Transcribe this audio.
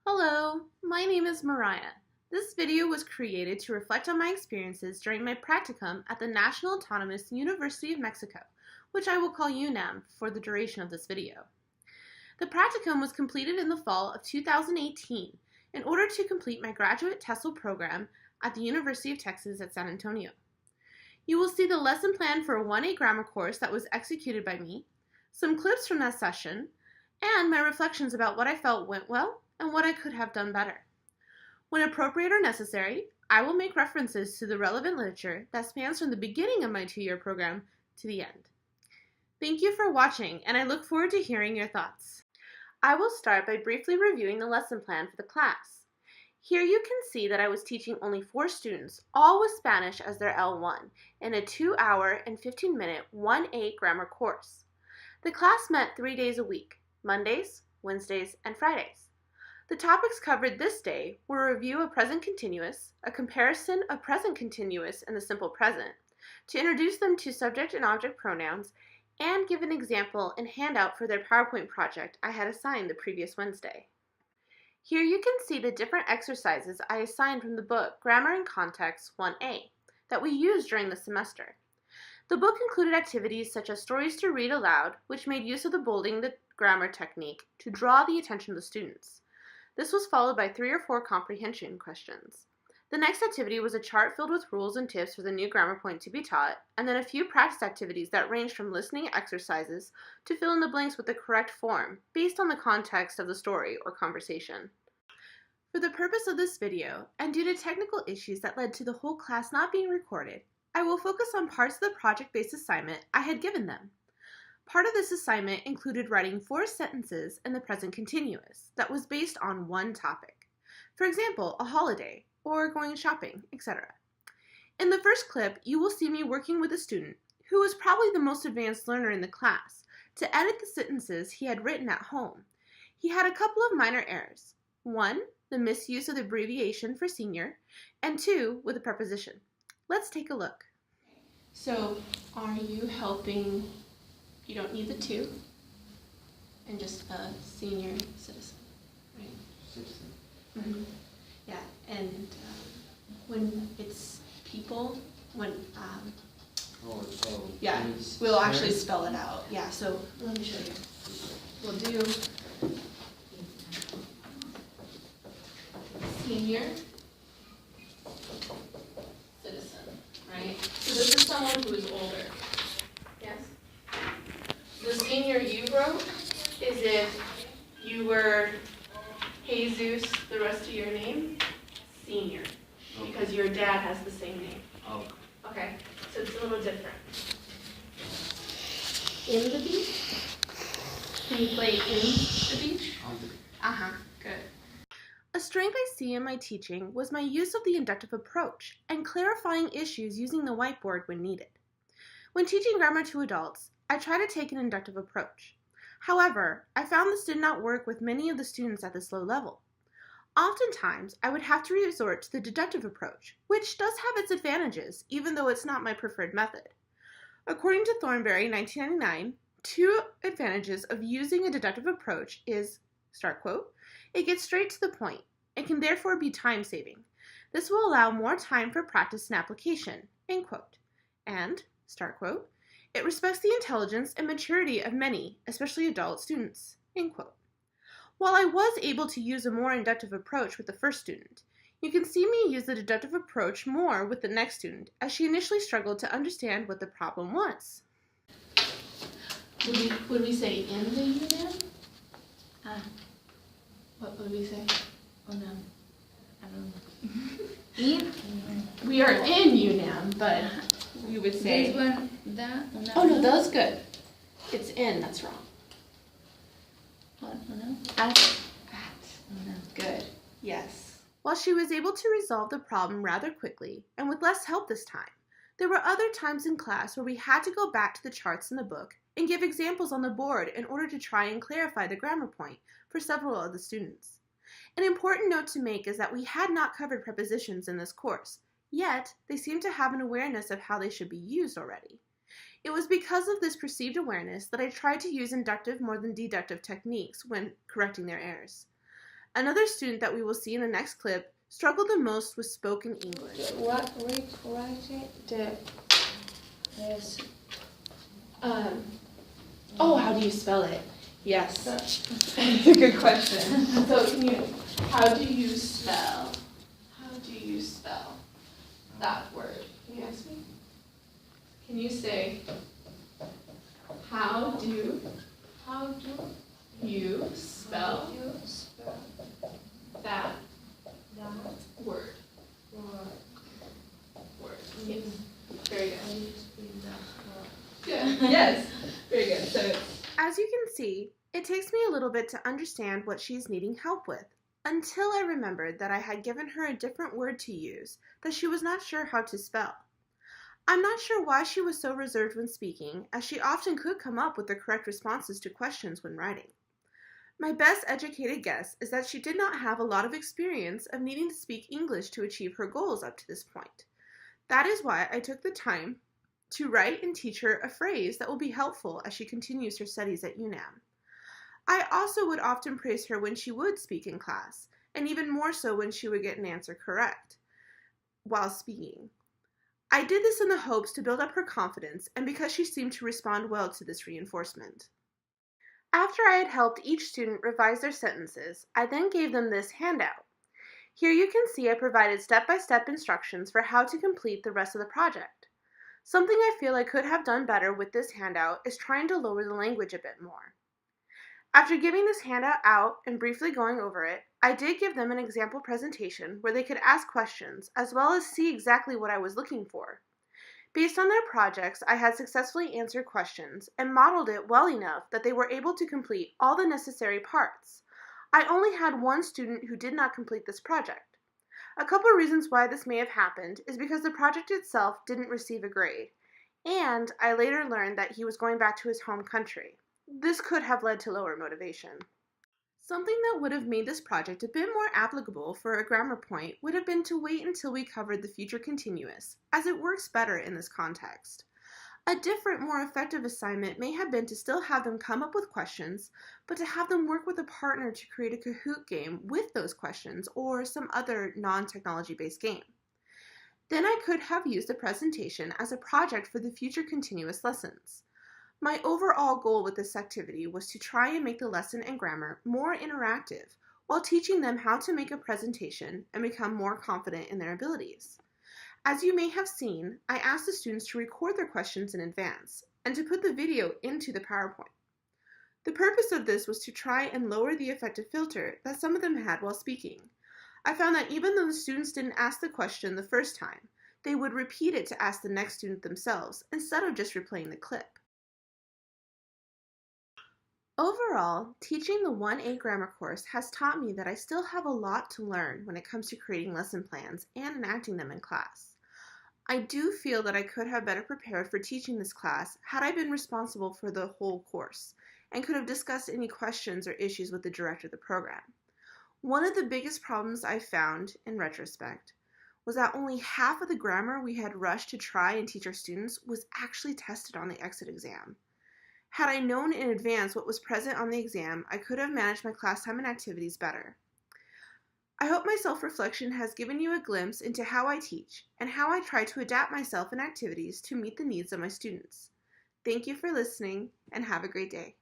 Hello, my name is Mariah. This video was created to reflect on my experiences during my practicum at the National Autonomous University of Mexico, which I will call UNAM for the duration of this video. The practicum was completed in the fall of 2018 in order to complete my graduate TESOL program at the University of Texas at San Antonio. You will see the lesson plan for a 1A grammar course that was executed by me, some clips from that session, and my reflections about what I felt went well and what I could have done better. When appropriate or necessary, I will make references to the relevant literature that spans from the beginning of my 2-year program to the end. Thank you for watching, and I look forward to hearing your thoughts. I will start by briefly reviewing the lesson plan for the class. Here you can see that I was teaching only 4 students, all with Spanish as their L1, in a 2-hour and 15-minute 1A grammar course. The class met 3 days a week, Mondays, Wednesdays, and Fridays. The topics covered this day were a review of present continuous, a comparison of present continuous and the simple present, to introduce them to subject and object pronouns, and give an example and handout for their PowerPoint project I had assigned the previous Wednesday. Here you can see the different exercises I assigned from the book Grammar and Context 1A that we used during the semester. The book included activities such as stories to read aloud, which made use of the bolding the grammar technique to draw the attention of the students. This was followed by 3 or 4 comprehension questions. The next activity was a chart filled with rules and tips for the new grammar point to be taught, and then a few practice activities that ranged from listening exercises to fill in the blanks with the correct form, based on the context of the story or conversation. For the purpose of this video, and due to technical issues that led to the whole class not being recorded, I will focus on parts of the project-based assignment I had given them. Part of this assignment included writing 4 sentences in the present continuous that was based on one topic. For example, a holiday, or going shopping, etc. In the first clip, you will see me working with a student, who was probably the most advanced learner in the class, to edit the sentences he had written at home. He had a couple of minor errors. 1, the misuse of the abbreviation for senior, and 2, with a preposition. Let's take a look. So, are you helping? You don't need the 2, and just a senior citizen, right? Citizen. Mm-hmm. Yeah, and when it's people, yeah, we'll actually spell it out. Yeah, so let me show you. We'll do senior citizen, right? So this is someone who is older. Yes? The senior you wrote is if you were Jesus, the rest of your name, senior, because your dad has the same name. Oh. Okay, so it's a little different. In the beach? Can you play in the beach? Good. A strength I see in my teaching was my use of the inductive approach and clarifying issues using the whiteboard when needed. When teaching grammar to adults, I try to take an inductive approach. However, I found this did not work with many of the students at this low level. Oftentimes, I would have to resort to the deductive approach, which does have its advantages, even though it's not my preferred method. According to Thornberry, 1999, 2 advantages of using a deductive approach is, start quote, it gets straight to the point. It can therefore be time-saving. This will allow more time for practice and application, end quote. And, start quote, it respects the intelligence and maturity of many, especially adult students, end quote. While I was able to use a more inductive approach with the first student, you can see me use the deductive approach more with the next student, as she initially struggled to understand what the problem was. Would we say in the UNAM? What would we say? Oh no, I don't know. We are in UNAM, but we would say. This one, that. Oh no, that's good. It's in, that's wrong. What? Oh no. At. Oh no. Good. Yes. While she was able to resolve the problem rather quickly, and with less help this time, there were other times in class where we had to go back to the charts in the book and give examples on the board in order to try and clarify the grammar point for several of the students. An important note to make is that we had not covered prepositions in this course, yet they seemed to have an awareness of how they should be used already. It was because of this perceived awareness that I tried to use inductive more than deductive techniques when correcting their errors. Another student that we will see in the next clip struggled the most with spoken English. What writing is How do you spell it? Yes. Good question. So how do you spell that word? Can you ask me? Can you say, how do you spell that word? Yes. Very good. Good. Yes. Very good. So, as you can see, it takes me a little bit to understand what she's needing help with, until I remembered that I had given her a different word to use that she was not sure how to spell. I'm not sure why she was so reserved when speaking, as she often could come up with the correct responses to questions when writing. My best educated guess is that she did not have a lot of experience of needing to speak English to achieve her goals up to this point. That is why I took the time to write and teach her a phrase that will be helpful as she continues her studies at UNAM. I also would often praise her when she would speak in class, and even more so when she would get an answer correct while speaking. I did this in the hopes to build up her confidence, and because she seemed to respond well to this reinforcement. After I had helped each student revise their sentences, I then gave them this handout. Here you can see I provided step-by-step instructions for how to complete the rest of the project. Something I feel I could have done better with this handout is trying to lower the language a bit more. After giving this handout out and briefly going over it, I did give them an example presentation where they could ask questions as well as see exactly what I was looking for. Based on their projects, I had successfully answered questions and modeled it well enough that they were able to complete all the necessary parts. I only had one student who did not complete this project. A couple of reasons why this may have happened is because the project itself didn't receive a grade, and I later learned that he was going back to his home country. This could have led to lower motivation. Something that would have made this project a bit more applicable for a grammar point would have been to wait until we covered the future continuous, as it works better in this context. A different, more effective assignment may have been to still have them come up with questions, but to have them work with a partner to create a Kahoot game with those questions or some other non-technology-based game. Then I could have used the presentation as a project for the future continuous lessons. My overall goal with this activity was to try and make the lesson and grammar more interactive while teaching them how to make a presentation and become more confident in their abilities. As you may have seen, I asked the students to record their questions in advance and to put the video into the PowerPoint. The purpose of this was to try and lower the effective filter that some of them had while speaking. I found that even though the students didn't ask the question the first time, they would repeat it to ask the next student themselves instead of just replaying the clip. Overall, teaching the 1A grammar course has taught me that I still have a lot to learn when it comes to creating lesson plans and enacting them in class. I do feel that I could have better prepared for teaching this class had I been responsible for the whole course and could have discussed any questions or issues with the director of the program. One of the biggest problems I found, in retrospect, was that only half of the grammar we had rushed to try and teach our students was actually tested on the exit exam. Had I known in advance what was present on the exam, I could have managed my class time and activities better. I hope my self-reflection has given you a glimpse into how I teach and how I try to adapt myself and activities to meet the needs of my students. Thank you for listening and have a great day.